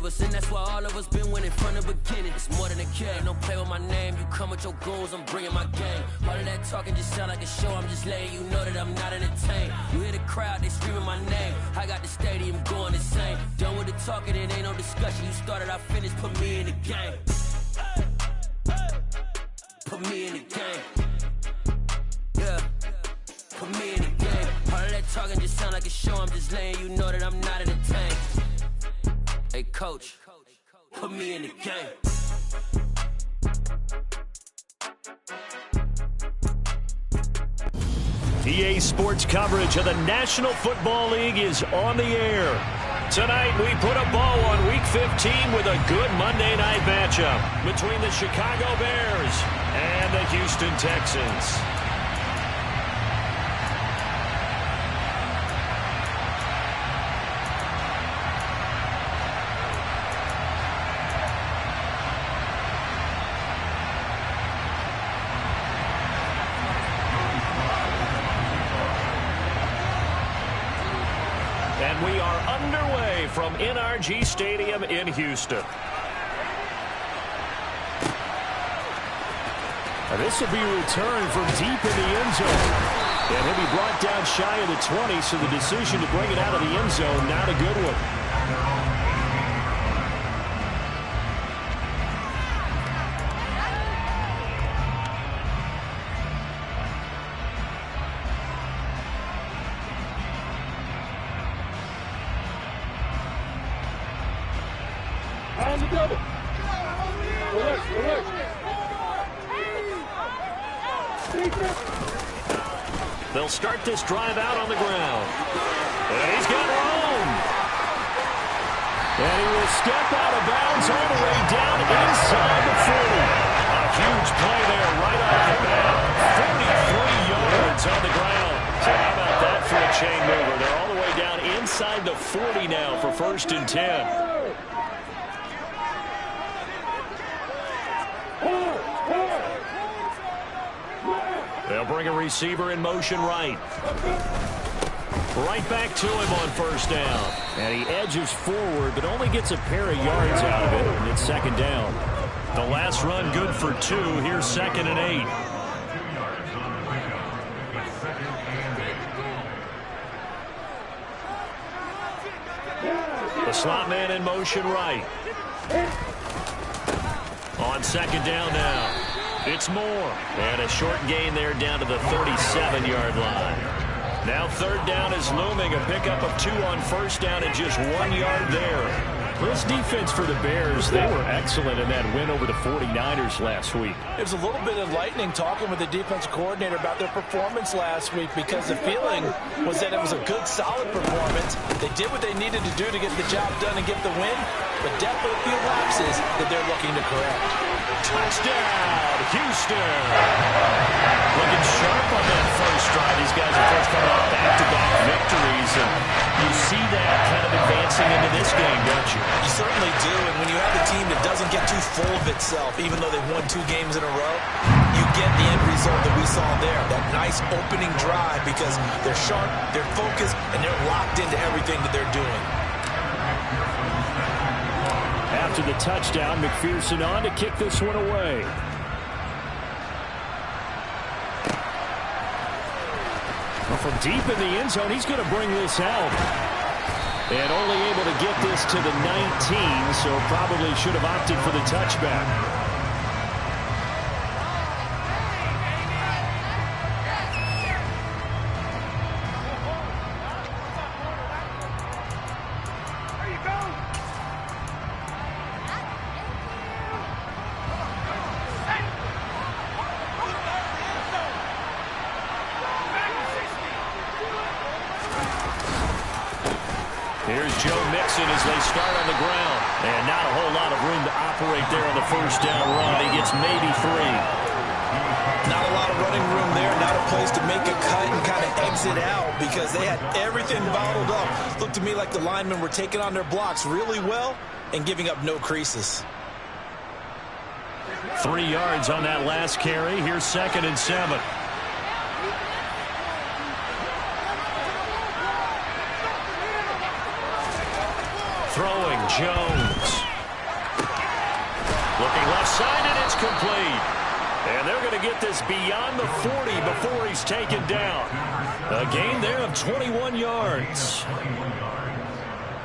of us, and that's why all of us been winning from the beginning. It's more than a game, don't play with my name. You come with your goons, I'm bringing my game. All of that talking just sound like a show, I'm just letting you know that I'm not entertained. You hear the crowd, they screaming my name. I got the stadium going insane. Done with the talking, it ain't no discussion. You started, I finished, put me in the game. Put me in the game. Yeah, put me in the game. All of that talking just sound like a show, I'm just letting you know that I'm not entertained. Hey coach, put me in the game. EA Sports coverage of the National Football League is on the air. Tonight we put a bow on Week 15 with a good Monday night matchup between the Chicago Bears and the Houston Texans. And we are underway from NRG Stadium in Houston. And this will be a return from deep in the end zone. And he'll be brought down shy of the 20, so the decision to bring it out of the end zone, not a good one. They'll start this drive out on the ground. And he's got room. And he will step out of bounds all the way down inside the 40. A huge play there right off the bat. 43 yards on the ground. So how about that for a chain mover? They're all the way down inside the 40 now for 1st and 10. They'll bring a receiver in motion right. Right back to him on 1st down. And he edges forward, but only gets a pair of yards out of it, and it's 2nd down. The last run good for 2. Here's 2nd and 8. The slot man in motion right. On 2nd down now. It's Moore. And a short gain there down to the 37-yard line. Now 3rd down is looming. A pickup of 2 on 1st down and just 1 yard there. This defense for the Bears, they were excellent in that win over the 49ers last week. It was a little bit enlightening talking with the defensive coordinator about their performance last week, because the feeling was that it was a good, solid performance. They did what they needed to do to get the job done and get the win, but definitely a few lapses that they're looking to correct. Touchdown, Houston. Looking sharp on that first drive. These guys, of course, coming off back-to-back victories, and you see that kind of advancing into this game, don't you? You certainly do, and when you have a team that doesn't get too full of itself, even though they've won 2 games in a row, you get the end result that we saw there, that nice opening drive, because they're sharp, they're focused, and they're locked into everything that they're doing. After the touchdown, McPherson on to kick this one away. Well, from deep in the end zone, he's going to bring this out. And only able to get this to the 19, so probably should have opted for the touchback. Here's Joe Mixon as they start on the ground. And not a whole lot of room to operate there on the 1st down run. He gets maybe 3. Not a lot of running room there. Not a place to make a cut and kind of exit out, because they had everything bottled up. Looked to me like the linemen were taking on their blocks really well and giving up no creases. 3 yards on that last carry. Here's 2nd and 7. Throwing Jones. Looking left side, and it's complete. And they're going to get this beyond the 40 before he's taken down. A gain there of 21 yards.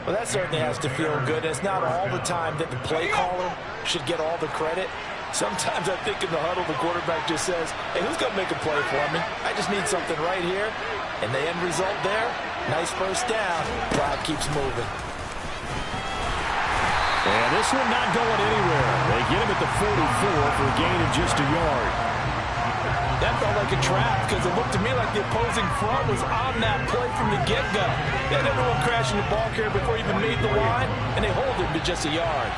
Well, that certainly has to feel good. It's not all the time that the play caller should get all the credit. Sometimes I think in the huddle, the quarterback just says, hey, who's going to make a play for me? I just need something right here. And the end result there, nice first down. Crowd keeps moving. And this one not going anywhere. They get him at the 44 for a gain of just a yard. That felt like a trap because it looked to me like the opposing front was on that play from the get-go. They had everyone crashing the ball carrier before he even made the line, and they hold him to just a yard.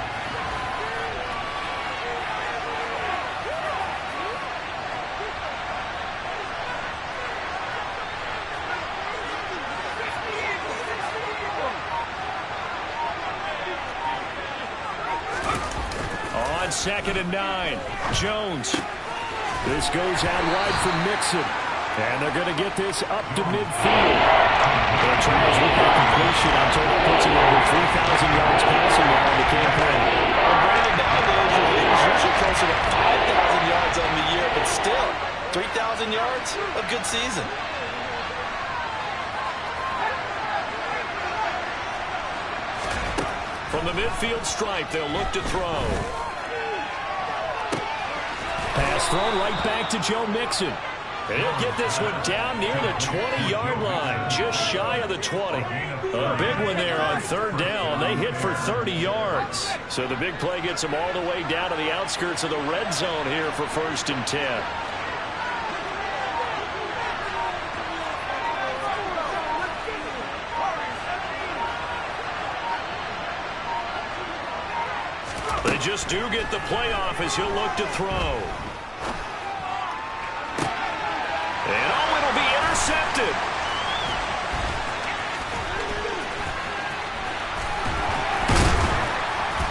Second and 9. Jones. This goes out wide for Mixon. And they're going to get this up to midfield. And tries with that completion on total puts him over 3,000 yards passing now in the campaign. Well, Brandon, nowadays the league is usually closer to 5,000 yards on the year, but still, 3,000 yards, a good season. From the midfield stripe, they'll look to throw. Pass thrown right back to Joe Mixon. And he'll get this one down near the 20-yard line, just shy of the 20. A big one there on third down. They hit for 30 yards. So the big play gets them all the way down to the outskirts of the red zone here for 1st and 10. They just do get the playoff as he'll look to throw. And oh, it'll be intercepted.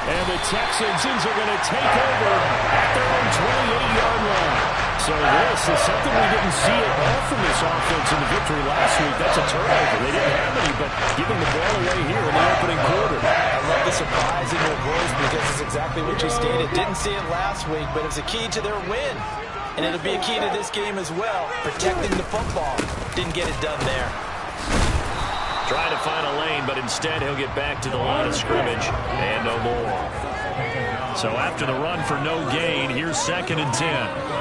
And the Texans are going to take over at their own 28-yard line. So this is something we didn't see at all from this offense in the victory last week. That's a turnover. They didn't have any, but giving the ball away here in the opening quarter. I love the surprise in your voice because it's exactly what you stated. Didn't see it last week, but it was a key to their win. And it'll be a key to this game as well, protecting the football. Didn't get it done there. Trying to find a lane, but instead he'll get back to the line of scrimmage and no more. So after the run for no gain, here's 2nd and 10.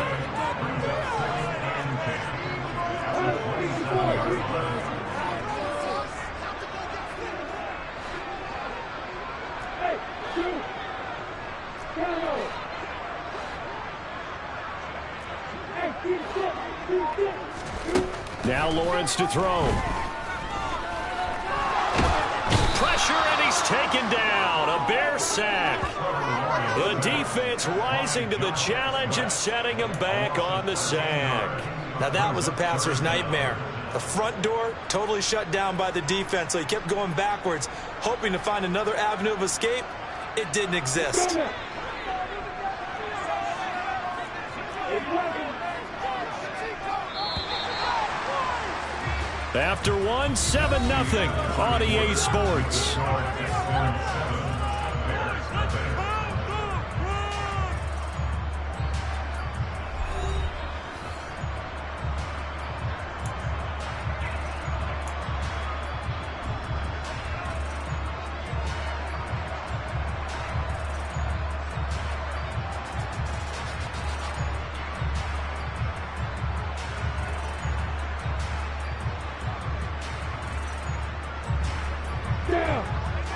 Now Lawrence to throw. Pressure, and he's taken down. A Bear sack. The defense rising to the challenge and setting him back on the sack. Now that was a passer's nightmare. The front door totally shut down by the defense, so he kept going backwards, hoping to find another avenue of escape. It didn't exist. After one, 7-0 on EA Sports.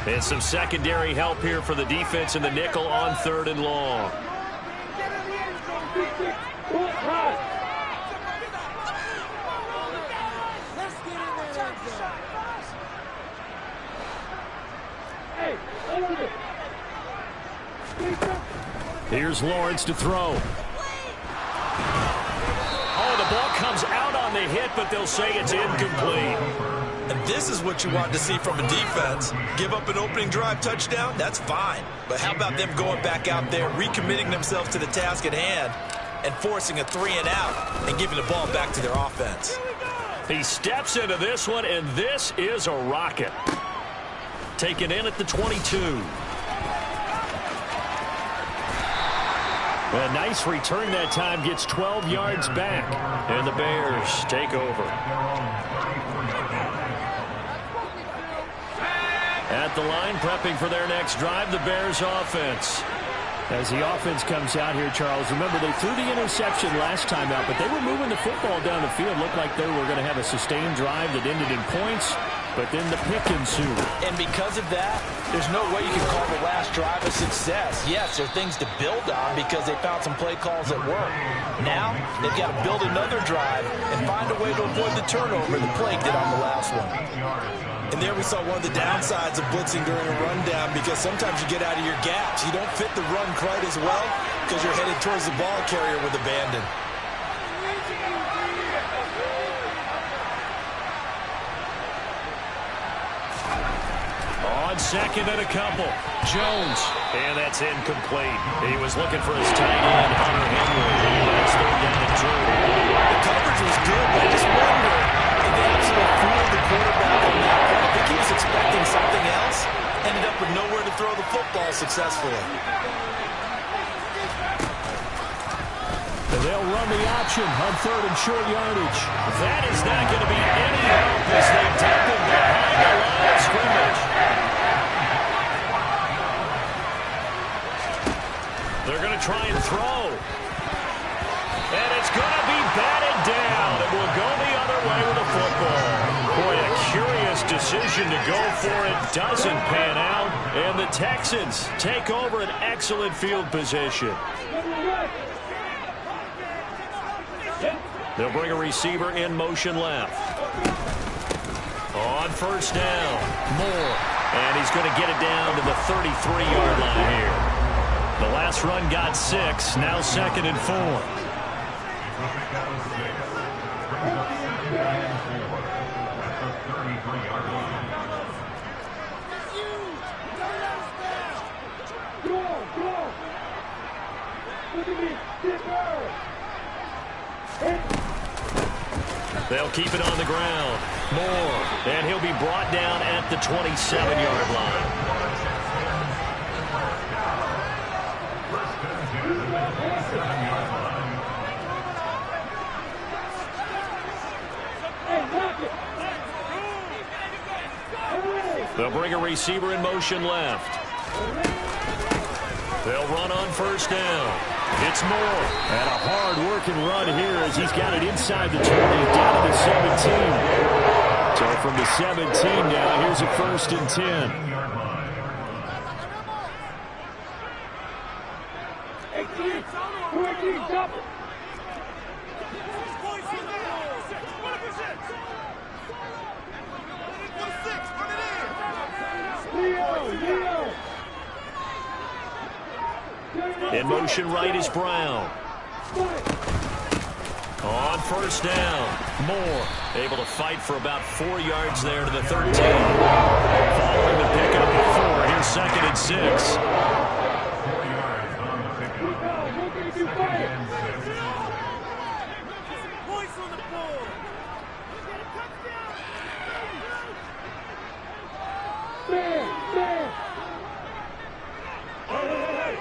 And some secondary help here for the defense in the nickel on 3rd and long. Here's Lawrence to throw. Oh, the ball comes out on the hit, but they'll say it's incomplete. And this is what you want to see from a defense. Give up an opening drive touchdown, that's fine. But how about them going back out there, recommitting themselves to the task at hand, and forcing a 3-and-out and giving the ball back to their offense. He steps into this one, and this is a rocket. Taken in at the 22. A nice return that time, gets 12 yards back. And the Bears take over. At the line, prepping for their next drive, the Bears offense. As the offense comes out here, Charles, remember they threw the interception last time out, but they were moving the football down the field. Looked like they were going to have a sustained drive that ended in points, but then the pick ensued. And because of that, there's no way you can call the last drive a success. Yes, there are things to build on because they found some play calls that work. Now, they've got to build another drive and find a way to avoid the turnover the play did on the last one. And there we saw one of the downsides of blitzing during a rundown, because sometimes you get out of your gaps. You don't fit the run quite as well because you're headed towards the ball carrier with abandon. On second and a couple, Jones. And that's incomplete. He was looking for his tight end, Hunter Henry. That's third down and 2. The coverage was good, but I just wonder if they absolutely fooled the quarterback on that one. I think he was expecting something else. Ended up with nowhere to throw the football successfully. And they'll run the option on third and short yardage. That is not going to be any help as they dump him behind the line of scrimmage. They're going to try and throw. And it's going to be batted down. It will go the other way with the football. Boy, a curious decision to go for it. Doesn't pan out. And the Texans take over an excellent field position. They'll bring a receiver in motion left. On first down, Moore. And he's going to get it down to the 33-yard line here. The last run got 6, now second and 4. They'll keep it on the ground. Moore, and he'll be brought down at the 27-yard line. They'll bring a receiver in motion left. They'll run on first down. It's Moore. And a hard-working run here as he's got it inside the 20, down to the 17. So from the 17 now, here's a first and 10. In motion right is Brown. On first down, Moore able to fight for about 4 yards there to the 13. Following the pickup of 4, here's second and 6.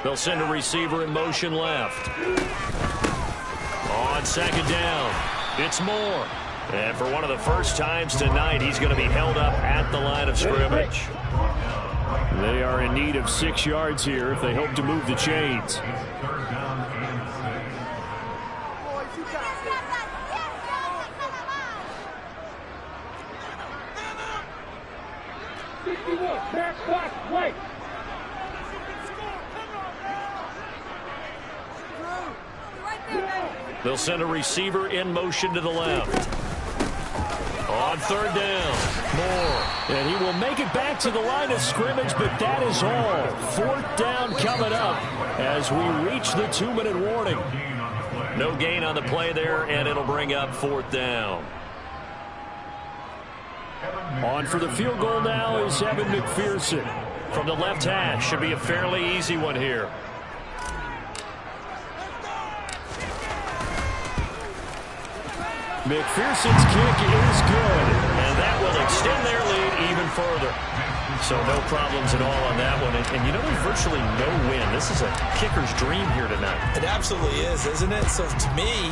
They'll send a receiver in motion left. On second down, it's Moore. And for one of the first times tonight, he's going to be held up at the line of scrimmage. They are in need of 6 yards here if they hope to move the chains. They'll send a receiver in motion to the left. On third down, Moore. And he will make it back to the line of scrimmage, but that is all. Fourth down coming up as we reach the 2-minute warning. No gain on the play there, and it'll bring up fourth down. On for the field goal now is Evan McPherson. From the left hash, should be a fairly easy one here. McPherson's kick is good. And that will extend their lead even further. So no problems at all on that one. And you know, there's virtually no win. This is a kicker's dream here tonight. It absolutely is, isn't it? So to me,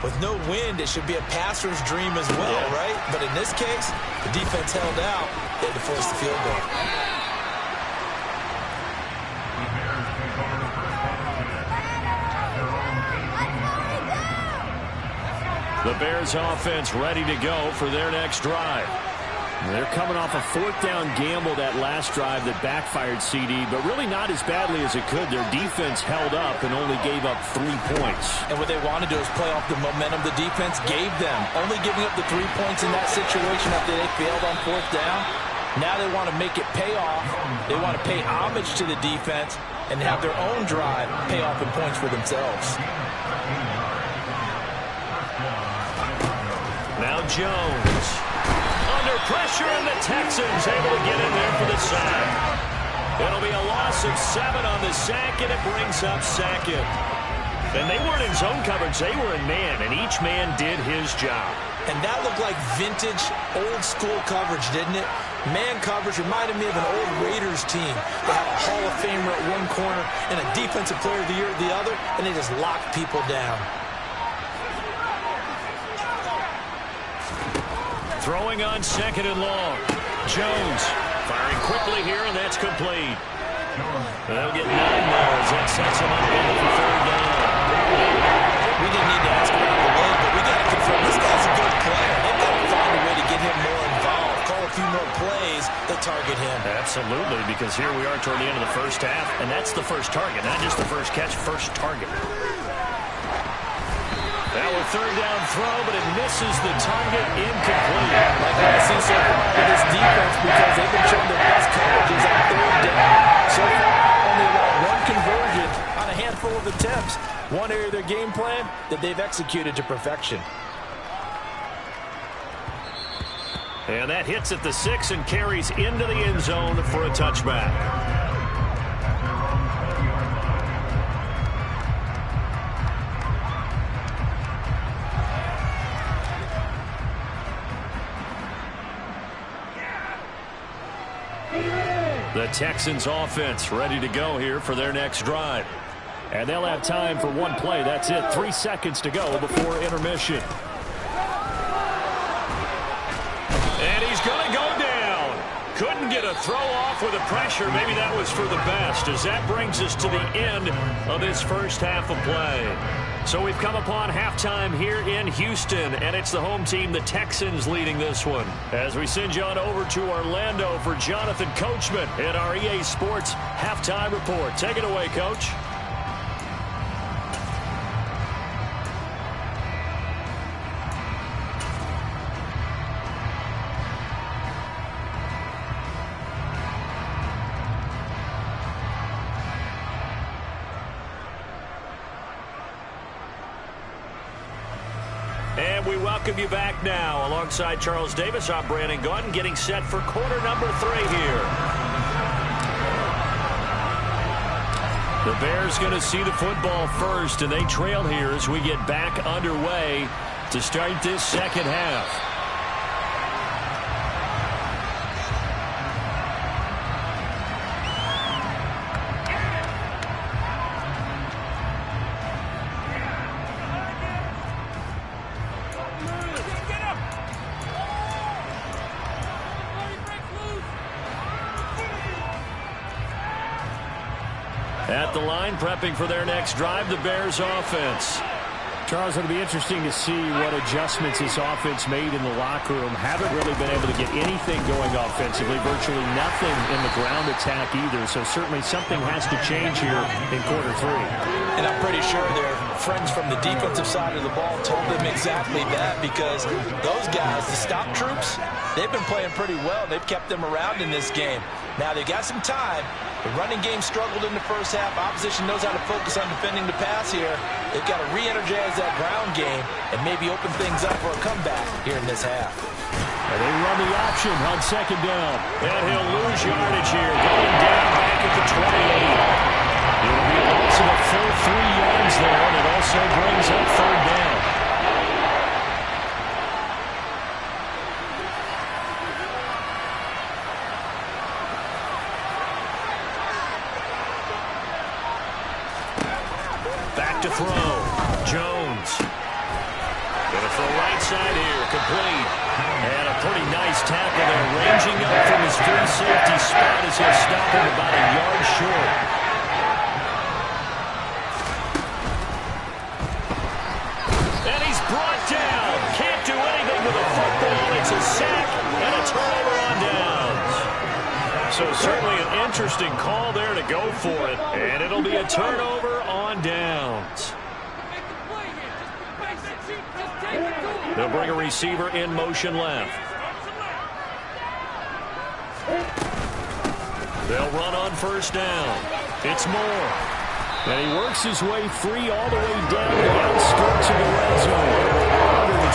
with no wind, it should be a passer's dream as well, right? But in this case, the defense held out. They had to force the field goal. The Bears offense ready to go for their next drive. They're coming off a fourth down gamble that last drive that backfired CD, but really not as badly as it could. Their defense held up and only gave up 3 points. And what they want to do is play off the momentum the defense gave them. Only giving up the 3 points in that situation after they failed on fourth down. Now they want to make it pay off. They want to pay homage to the defense and have their own drive pay off in points for themselves. Now Jones. Under pressure, and the Texans able to get in there for the sack. It'll be a loss of 7 on the sack, and it brings up second. And they weren't in zone coverage. They were in man, and each man did his job. And that looked like vintage, old-school coverage, didn't it? Man coverage reminded me of an old Raiders team. They had a Hall of Famer at one corner and a Defensive Player of the Year at the other, and they just locked people down. Throwing on second and long. Jones firing quickly here, and that's complete. They'll get 9 yards. That sets him up for third down. We didn't need to ask around the league, but we got to confirm this guy's a good player. They've got to find a way to get him more involved, call a few more plays that target him. Absolutely, because here we are toward the end of the first half, and that's the first target, not just the first catch, first target. That was third down throw, but it misses the target, incomplete. Like what I see so far with this defense, because they've been showing their best coverages on third down. So far, only about 1 conversion on a handful of attempts. One area of their game plan that they've executed to perfection. And that hits at the 6 and carries into the end zone for a touchback. The Texans offense ready to go here for their next drive. And they'll have time for one play. That's it. 3 seconds to go before intermission. And he's going to go down. Couldn't get a throw off with the pressure. Maybe that was for the best, as that brings us to the end of this first half of play. So we've come upon halftime here in Houston, and it's the home team, the Texans, leading this one. As we send you on over to Orlando for Jonathan Coachman in our EA Sports Halftime Report. Take it away, Coach. And we welcome you back now. Alongside Charles Davis, I'm Brandon Gunn, getting set for quarter number 3 here. The Bears going to see the football first, and they trail here as we get back underway to start this second half. At the line, prepping for their next drive, the Bears offense. Charles, it'll be interesting to see what adjustments this offense made in the locker room. Haven't really been able to get anything going offensively, virtually nothing in the ground attack either. So certainly something has to change here in quarter 3. And I'm pretty sure their friends from the defensive side of the ball told them exactly that, because those guys, the stop troops, they've been playing pretty well. They've kept them around in this game. Now they got some time. The running game struggled in the first half. Opposition knows how to focus on defending the pass here. They've got to re-energize that ground game and maybe open things up for a comeback here in this half. And they run the option on second down. And he'll lose yardage here, going down back at the 28. It'll be a loss of a full 3 yards there, and it also brings up third down. Back to throw. Jones. Gonna throw right side here. Complete. And a pretty nice tackle there. Ranging up from his free safety spot as he'll stop him about a yard short. And he's brought down. Can't do anything with a football. It's a sack and a turnover on downs. So certainly an interesting call there to go for it. And it'll be a turnover on downs. They'll bring a receiver in motion left. They'll run on first down. It's Moore. And he works his way free all the way down to the outskirts of the red zone.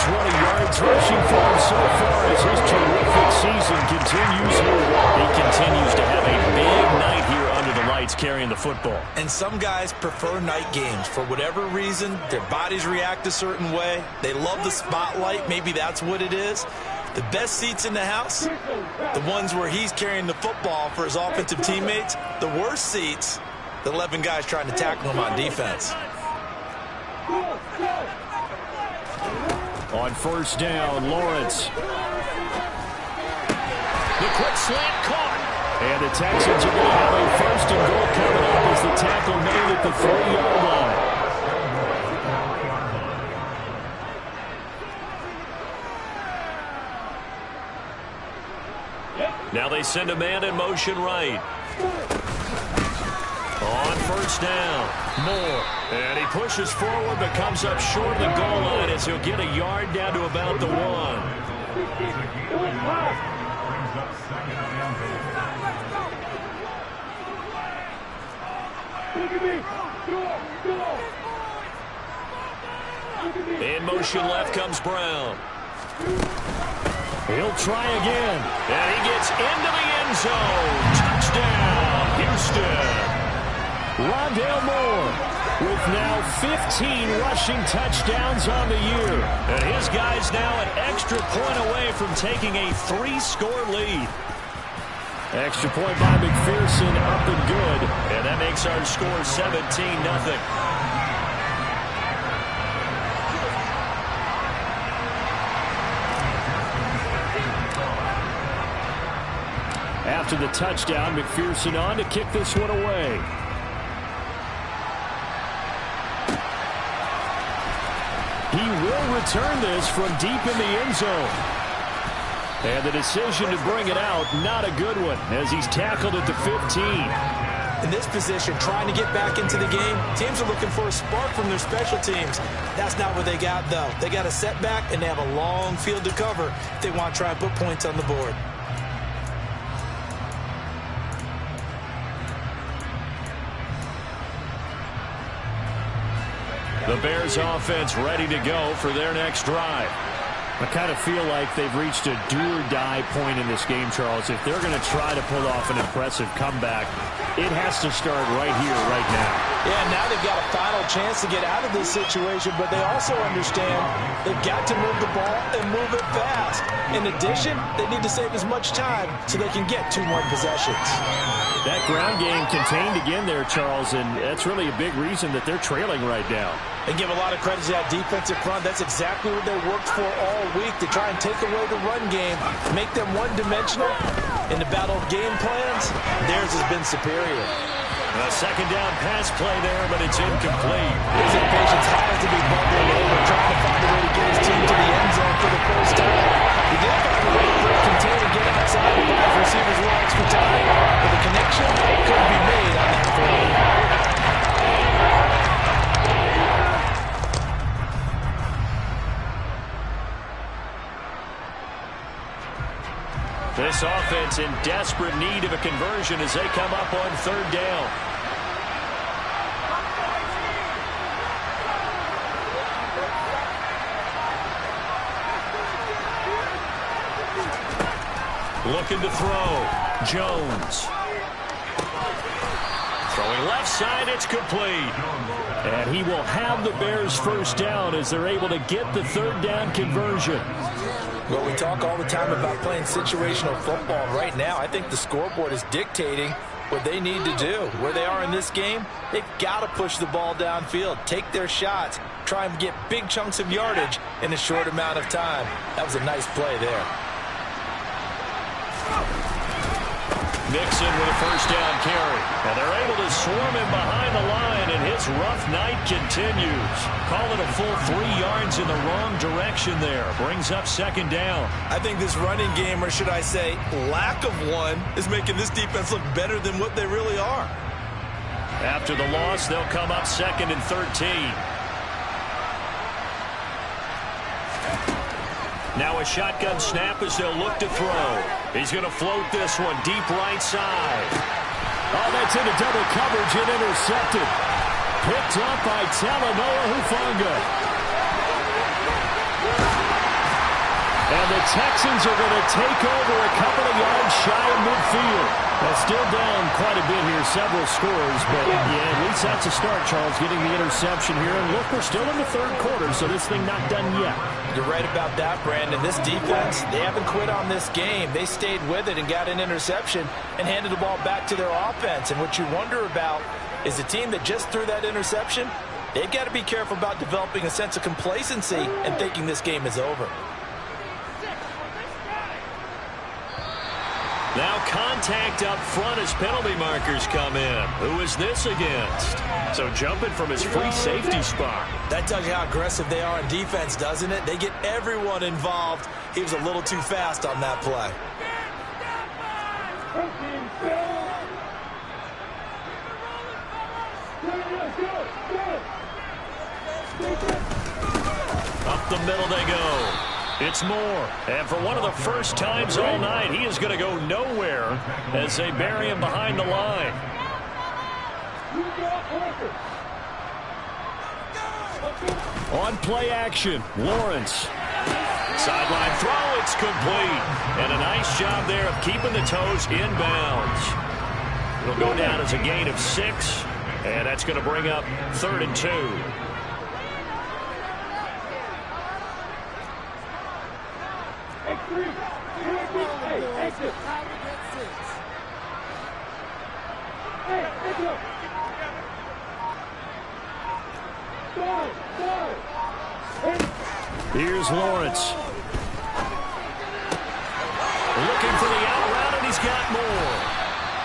120 yards rushing for him so far as his terrific season continues. He continues to have a big night here under the lights carrying the football. And some guys prefer night games. For whatever reason, their bodies react a certain way. They love the spotlight. Maybe that's what it is. The best seats in the house, the ones where he's carrying the football for his offensive teammates. The worst seats, the 11 guys trying to tackle him on defense. On first down, Lawrence. The quick slant caught. And the Texans are going to have a first and goal coming up as the tackle made at the 3-yard line. Now they send a man in motion right. On first down, Moore. And he pushes forward but comes up short of the goal line as he'll get a yard down to about the 1. In motion left comes Brown. He'll try again. And he gets into the end zone. Touchdown, Houston. Rondale Moore with now 15 rushing touchdowns on the year. And his guy's now an extra point away from taking a 3-score lead. Extra point by McPherson, up and good. And that makes our score 17-0. After the touchdown, McPherson on to kick this one away. He will return this from deep in the end zone. And the decision to bring it out, not a good one, as he's tackled at the 15. In this position, trying to get back into the game, teams are looking for a spark from their special teams. That's not what they got, though. They got a setback, and they have a long field to cover if they want to try and put points on the board. The Bears offense ready to go for their next drive. I kind of feel like they've reached a do-or-die point in this game, Charles. If they're going to try to pull off an impressive comeback, it has to start right here, right now. Yeah, now they've got a final chance to get out of this situation, but they also understand they've got to move the ball and move it fast. In addition, they need to save as much time so they can get 2 more possessions. That ground game contained again there, Charles, and that's really a big reason that they're trailing right now. They give a lot of credit to that defensive front. That's exactly what they worked for all week, to try and take away the run game, make them one-dimensional. In the battle of game plans, theirs has been superior. A second down pass play there, but it's incomplete. His impatience has to be bubbling over, trying to find a way to get his team to the end zone for the first time. He did find a way to break contain and get outside and buy his receivers a little extra time, but the connection couldn't be made on that play. This offense in desperate need of a conversion as they come up on third down. Looking to throw. Jones. Throwing left side, it's complete. And he will have the Bears first down as they're able to get the third down conversion. Well, we talk all the time about playing situational football. Right now, I think the scoreboard is dictating what they need to do. Where they are in this game, they've got to push the ball downfield, take their shots, try and get big chunks of yardage in a short amount of time. That was a nice play there. Nixon with a first down carry. And they're able to swarm him behind the line, and his rough night continues. Call it a full 3 yards in the wrong direction there. Brings up second down. I think this running game, or should I say lack of one, is making this defense look better than what they really are. After the loss, they'll come up 2nd and 13. Now a shotgun snap as they'll look to throw. He's going to float this one deep right side. Oh, that's into double coverage and intercepted. Picked up by Talanoa Hufanga. And the Texans are going to take over a couple of yards shy of midfield. That's still down quite a bit here, several scores. But, yeah, at least that's a start, Charles, getting the interception here. And look, we're still in the third quarter, so this thing not done yet. You're right about that, Brandon. This defense, they haven't quit on this game. They stayed with it and got an interception and handed the ball back to their offense. And what you wonder about is the team that just threw that interception, they've got to be careful about developing a sense of complacency and thinking this game is over. Now contact up front as penalty markers come in. Who is this against? So jumping from his free safety spot. That tells you how aggressive they are in defense, doesn't it? They get everyone involved. He was a little too fast on that play. Up the middle they go. It's Moore, and for one of the first times all night, he is going to go nowhere as they bury him behind the line. On play action, Lawrence. Sideline throw, it's complete. And a nice job there of keeping the toes inbounds. It'll go down as a gain of 6, and that's going to bring up 3rd and 2. Here's Lawrence. Looking for the out route, and he's got more.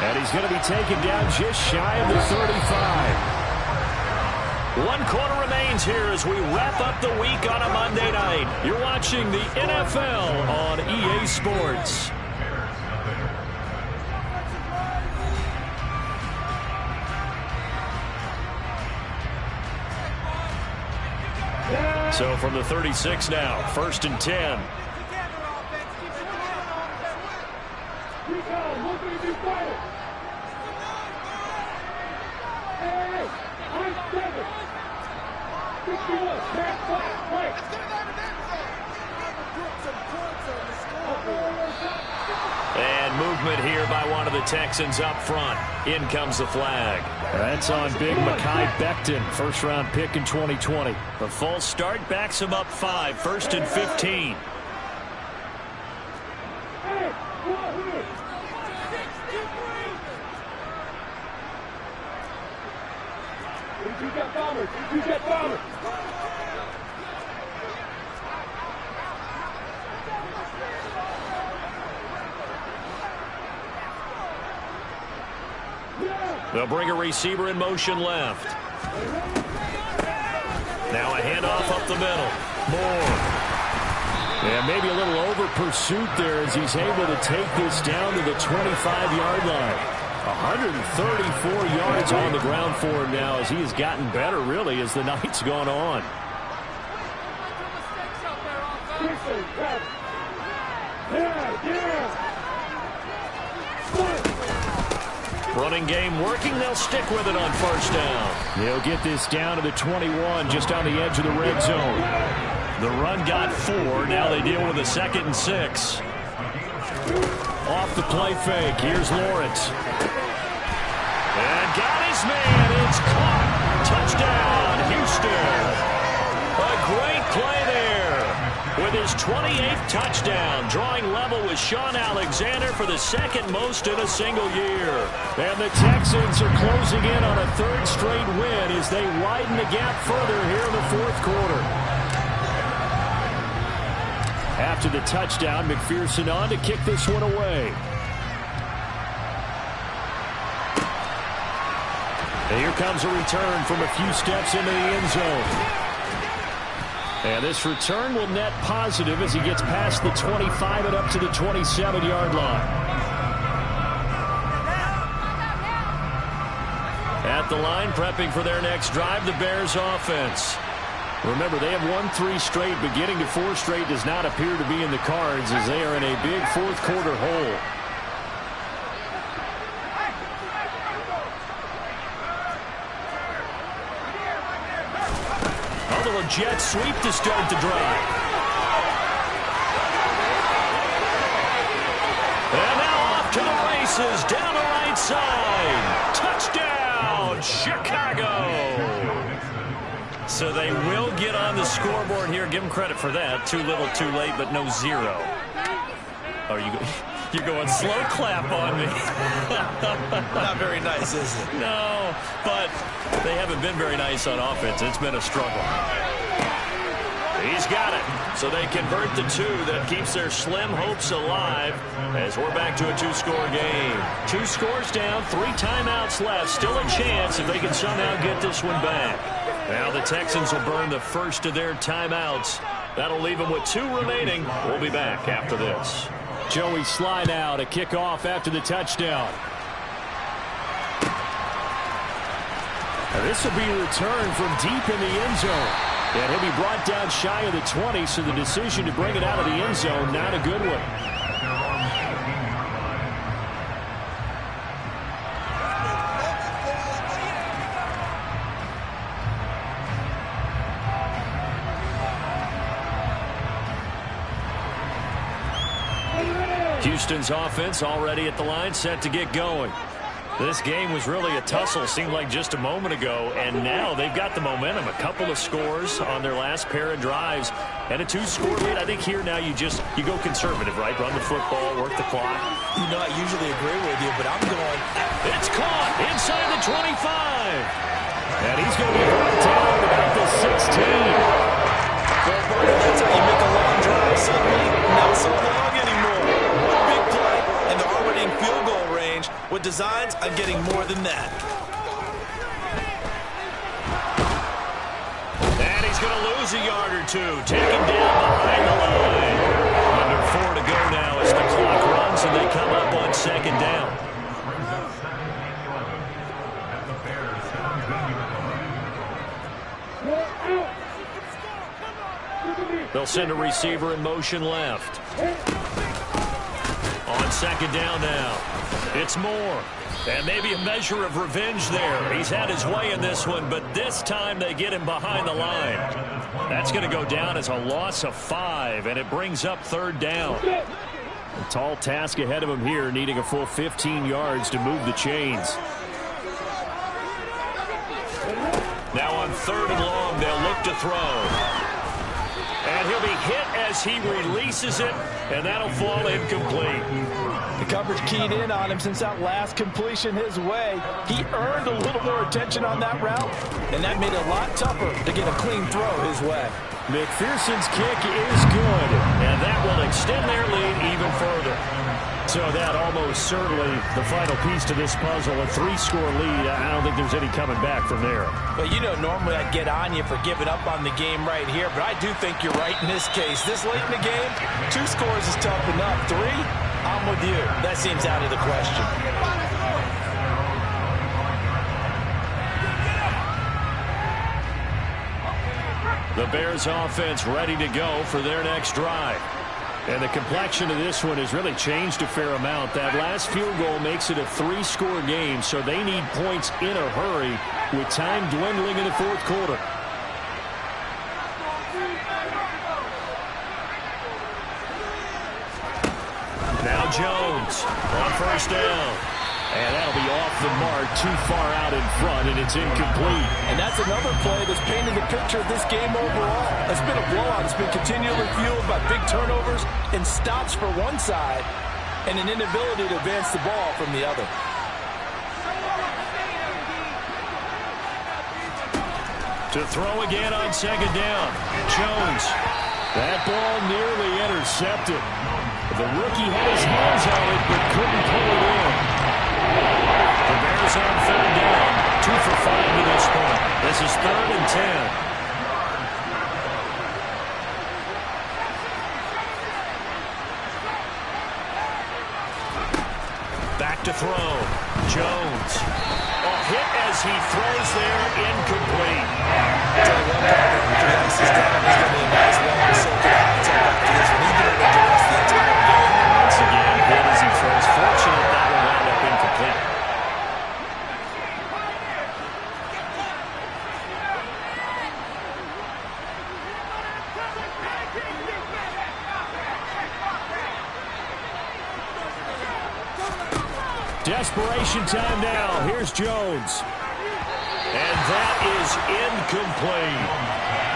And he's going to be taken down just shy of the 35. 1 quarter remains here as we wrap up the week on a Monday night. You're watching the NFL on EA Sports. So from the 36 now, 1st and 10. And movement here by one of the Texans up front. In comes the flag. That's on big Mekhi Becton, first-round pick in 2020. The false start backs him up 5, 1st and 15. They'll bring a receiver in motion left. Now a handoff up the middle. Moore. Yeah, maybe a little over pursuit there as he's able to take this down to the 25-yard line. 134 yards on the ground for him now as he has gotten better, really, as the night's gone on. Running game working. They'll stick with it on 1st down. They'll get this down to the 21, just on the edge of the red zone. The run got 4. Now they deal with a 2nd and 6. Off the play fake. Here's Lawrence. And got his man. It's caught. Touchdown, Houston. A great play there. with his 28th touchdown, drawing level with Sean Alexander for the second most in a single year. And the Texans are closing in on a third straight win as they widen the gap further here in the fourth quarter. After the touchdown, McPherson on to kick this one away. And here comes a return from a few steps into the end zone. And this return will net positive as he gets past the 25 and up to the 27-yard line. At the line, prepping for their next drive, the Bears offense. Remember, they have won 3 straight, but getting to 4 straight does not appear to be in the cards as they are in a big fourth quarter hole. A jet sweep to start the drive. And now off to the races down the right side. Touchdown, Chicago. So they will get on the scoreboard here. Give them credit for that. Too little, too late, but no zero. Oh, you're going slow clap on me. Not very nice, is it? No, but they haven't been very nice on offense. It's been a struggle. He's got it. So they convert the 2. That keeps their slim hopes alive as we're back to a 2-score game. 2 scores down, 3 timeouts left. Still a chance if they can somehow get this one back. Now the Texans will burn the first of their timeouts. That'll leave them with 2 remaining. We'll be back after this. Joey Slye now to kick off after the touchdown. Now this will be returned from deep in the end zone. And he'll be brought down shy of the 20, so the decision to bring it out of the end zone, not a good one. Houston's offense already at the line, set to get going. This game was really a tussle, seemed like just a moment ago, and now they've got the momentum. A couple of scores on their last pair of drives, and a 2-score lead. I think here now you go conservative, right? Run the football, work the clock. You know, I usually agree with you, but I'm going. It's caught inside the 25. And he's going to be brought down about the 16. Well, Barney, that's how you make a long drive suddenly not so long anymore. One big play, and they're already in field goal range with designs on getting more than that. And he's going to lose a yard or 2. Taken down behind the line. Under 4 to go now as the clock runs and they come up on 2nd down. They'll send a receiver in motion left. On 2nd down now. It's Moore. And maybe a measure of revenge there. He's had his way in this one, but this time they get him behind the line. That's going to go down as a loss of 5, and it brings up 3rd down. A tall task ahead of him here, needing a full 15 yards to move the chains. Now on 3rd and long, they'll look to throw. And he'll be hit as he releases it, and that'll fall incomplete. The coverage keyed in on him since that last completion his way. He earned a little more attention on that route, and that made it a lot tougher to get a clean throw his way. McPherson's kick is good, and that will extend their lead even further. So that almost certainly the final piece to this puzzle, a 3-score lead. I don't think there's any coming back from there. Well, you know, normally I'd get on you for giving up on the game right here, but I do think you're right in this case. This late in the game, 2 scores is tough enough. 3, I'm with you. That seems out of the question. The Bears offense ready to go for their next drive. And the complexion of this one has really changed a fair amount. That last field goal makes it a 3-score game, so they need points in a hurry with time dwindling in the fourth quarter. Now Jones on 1st down. And that'll be off the mark, too far out in front, and it's incomplete. And that's another play that's painted the picture of this game overall. It's been a blowout. It's been continually fueled by big turnovers and stops for one side and an inability to advance the ball from the other. To throw again on second down. Jones. That ball nearly intercepted. The rookie had his hands on it but couldn't pull it in. The Bears on third down. 2 for 5 to this point. This is 3rd and 10. Back to throw. Jones. A hit as he throws there, incomplete. Tell you what, partner, if he likes this down, he's going to be a nice long circuit outside after this, leaving it to rest the entire game. Once again, hit as he throws. Fortunate that will wind up incomplete. Desperation time now. Here's Jones. And that is incomplete.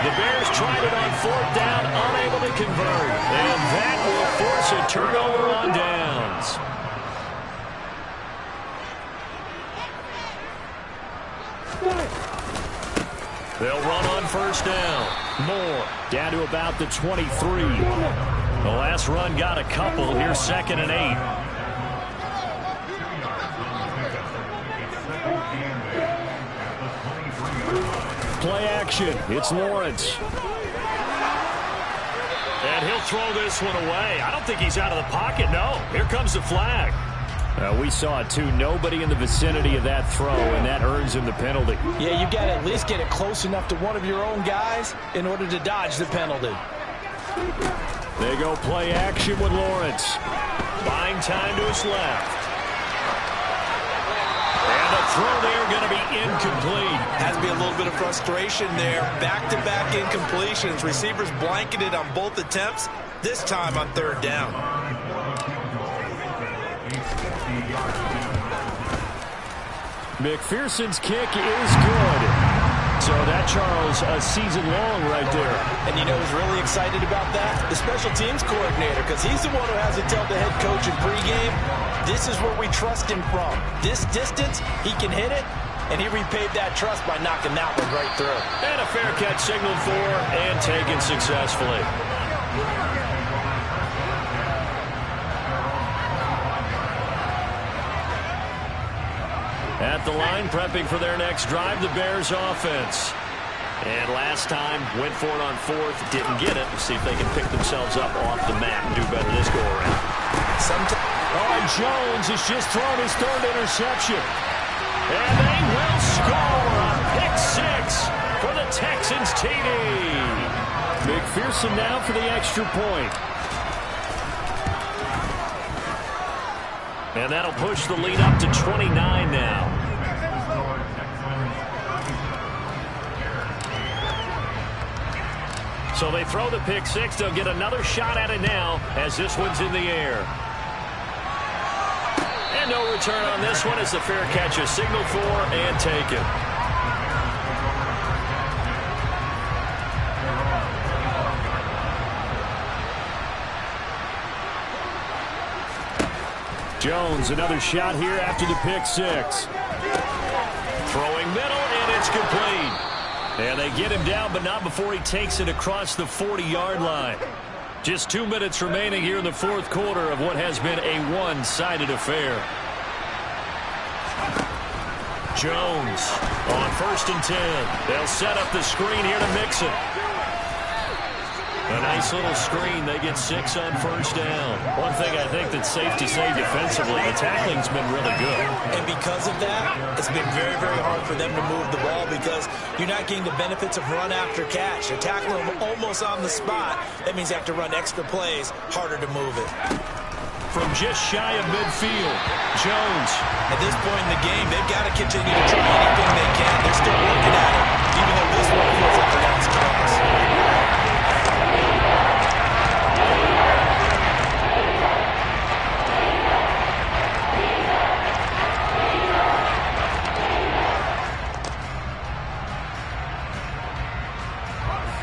The Bears tried it on 4th down, unable to convert. And that will force a turnover on downs. They'll run on 1st down. Moore down to about the 23. The last run got a couple. Here's 2nd and 8. Play action. It's Lawrence. And he'll throw this one away. I don't think he's out of the pocket, no. Here comes the flag. We saw it, too. Nobody in the vicinity of that throw, and that earns him the penalty. Yeah, you got to at least get it close enough to one of your own guys in order to dodge the penalty. They go play action with Lawrence. Buying time to his left. And the throw there going to be incomplete. Has to be a little bit of frustration there. Back-to-back incompletions. Receivers blanketed on both attempts, this time on 3rd down. McPherson's kick is good. So that, Charles, a season long right there. And you know who's really excited about that? The special teams coordinator, because he's the one who has to tell the head coach in pregame, this is where we trust him from. This distance, he can hit it, and he repaid that trust by knocking that one right through. And a fair catch signaled for and taken successfully. At the line, prepping for their next drive, the Bears offense. And last time, went for it on 4th, didn't get it. We'll see if they can pick themselves up off the mat and do better this go-around. And Jones has just thrown his 3rd interception. And they will score a pick 6 for the Texans TD. McPherson now for the extra point. And that'll push the lead up to 29 now. So they throw the pick 6. They'll get another shot at it now as this one's in the air. And no return on this one as the fair catch is signaled for and taken. Jones, another shot here after the pick 6. Throwing middle, and it's complete. And they get him down, but not before he takes it across the 40-yard line. Just 2 minutes remaining here in the 4th quarter of what has been a one-sided affair. Jones on 1st and 10. They'll set up the screen here to mix it. A nice little screen. They get 6 on 1st down. One thing I think that safety saved defensively, the tackling's been really good. And because of that, it's been very, very hard for them to move the ball because you're not getting the benefits of run after catch. They're tackling them almost on the spot. That means they have to run extra plays, harder to move it. From just shy of midfield, Jones. At this point in the game, they've got to continue to try anything they can. They're still working at it, even though this one feels like a lost cause.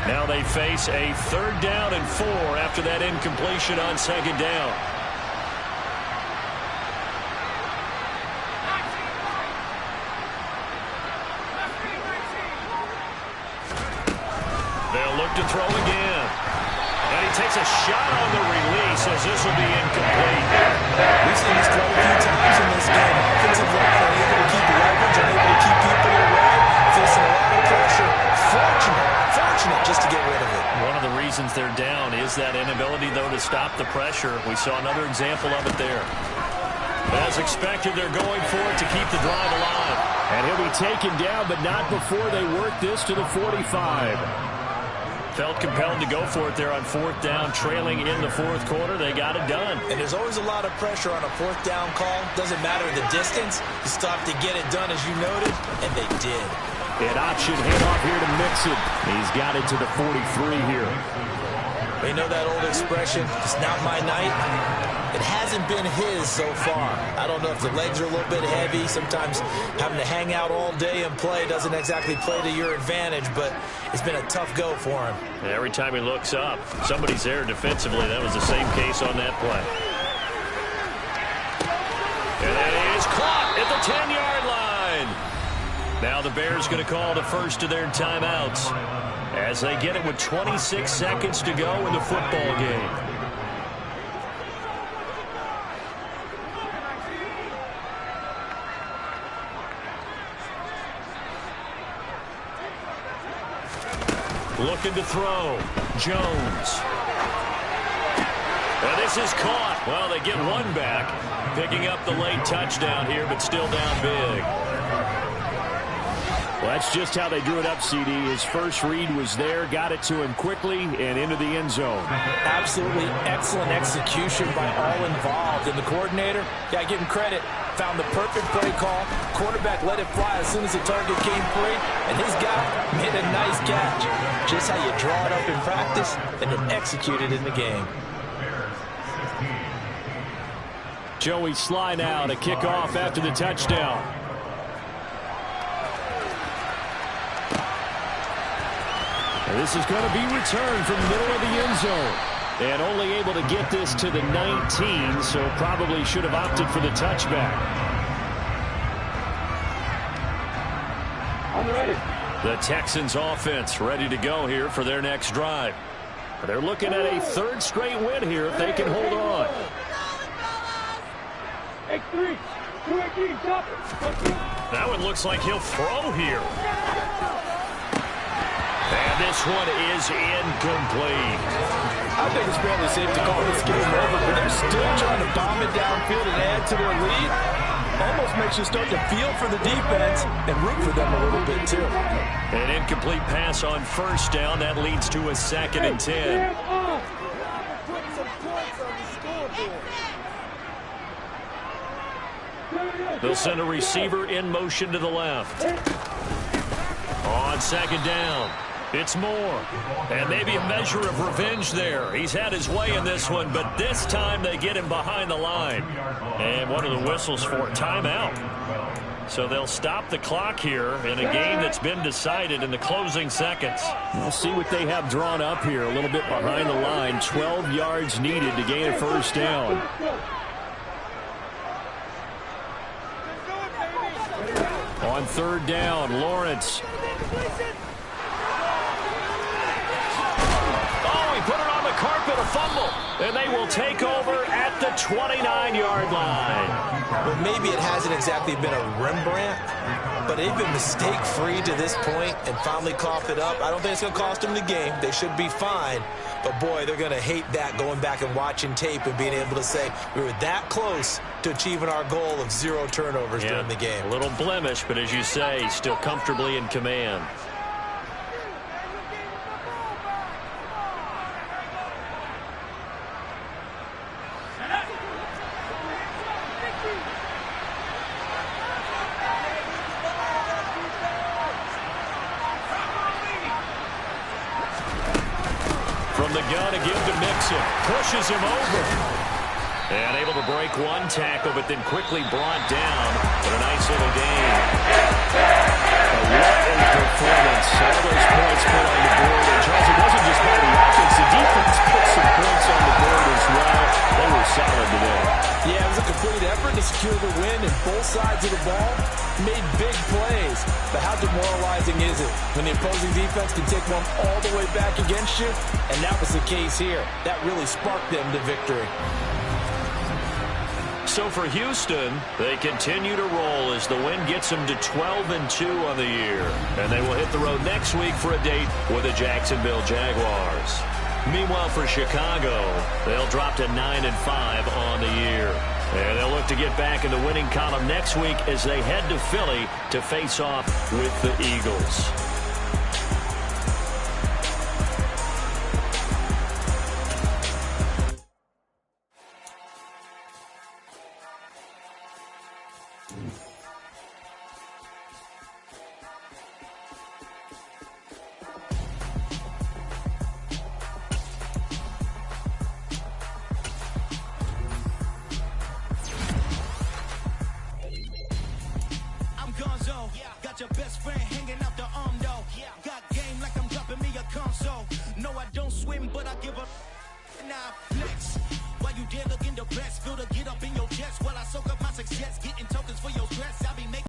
Now they face a 3rd down and 4 after that incompletion on 2nd down. They'll look to throw again. And he takes a shot on the release as this will be incomplete. We've seen this throw a few times in this game. Offensive line unable to keep leverage, unable to keep people away, facing a lot of pressure. Fortunate just to get rid of it. One of the reasons they're down is that inability, though, to stop the pressure. We saw another example of it there. As expected, they're going for it to keep the drive alive. And he'll be taken down, but not before they work this to the 45. Felt compelled to go for it there on 4th down, trailing in the 4th quarter. They got it done. And there's always a lot of pressure on a 4th down call. Doesn't matter the distance. You still have to get it done, as you noted, and they did. An option handoff here to Mixon. He's got it to the 43 here. You know that old expression, it's not my night? It hasn't been his so far. I don't know if the legs are a little bit heavy. Sometimes having to hang out all day and play doesn't exactly play to your advantage, but it's been a tough go for him. Every time he looks up, somebody's there defensively. That was the same case on that play. And that is caught at the 10-yard line. Now the Bears going to call the first of their timeouts as they get it with 26 seconds to go in the football game. Looking to throw. Jones. And this is caught. Well, they get one back. Picking up the late touchdown here, but still down big. Well, that's just how they drew it up, CD. His first read was there, got it to him quickly, and into the end zone. Absolutely excellent execution by all involved. And the coordinator, got to give him credit, found the perfect play call. Quarterback let it fly as soon as the target came free, and his guy made a nice catch. Just how you draw it up in practice and then execute it in the game. Joey Sly now to kick off after the touchdown. And this is going to be returned from the middle of the end zone. And only able to get this to the 19, so probably should have opted for the touchback. The Texans offense ready to go here for their next drive. They're looking at a 3rd straight win here if they can hold on. That one looks like he'll throw here. And this one is incomplete. I think it's fairly safe to call this game over, but they're still trying to bomb it downfield and add to their lead. Almost makes you start to feel for the defense and root for them a little bit, too. An incomplete pass on 1st down. That leads to a 2nd and 10. They'll send a receiver in motion to the left. On 2nd down, it's Moore. And maybe a measure of revenge there. He's had his way in this one, but this time they get him behind the line. And one of the whistles for timeout. So they'll stop the clock here in a game that's been decided in the closing seconds. We'll see what they have drawn up here. A little bit behind the line. 12 yards needed to gain a 1st down. On 3rd down, Lawrence. Oh, he put it on the carpet, a fumble. And they will take over at the 29-yard line. Well, maybe it hasn't exactly been a Rembrandt, but they've been mistake-free to this point and finally coughed it up. I don't think it's going to cost them the game. They should be fine. But, boy, they're going to hate that, going back and watching tape and being able to say we were that close to achieving our goal of 0 turnovers during the game. A little blemish, but as you say, still comfortably in command. From the gun to give to Mixon. Pushes him over. And able to break one tackle, but then quickly brought down. But a nice little gain. What a performance. All those points put on the board. And Charles, is it? When the opposing defense can take one all the way back against you, and that was the case here. That really sparked them to victory. So for Houston, they continue to roll as the win gets them to 12-2 on the year. And they will hit the road next week for a date with the Jacksonville Jaguars. Meanwhile, for Chicago, they'll drop to 9-5 on the year. And they'll look to get back in the winning column next week as they head to Philly to face off with the Eagles.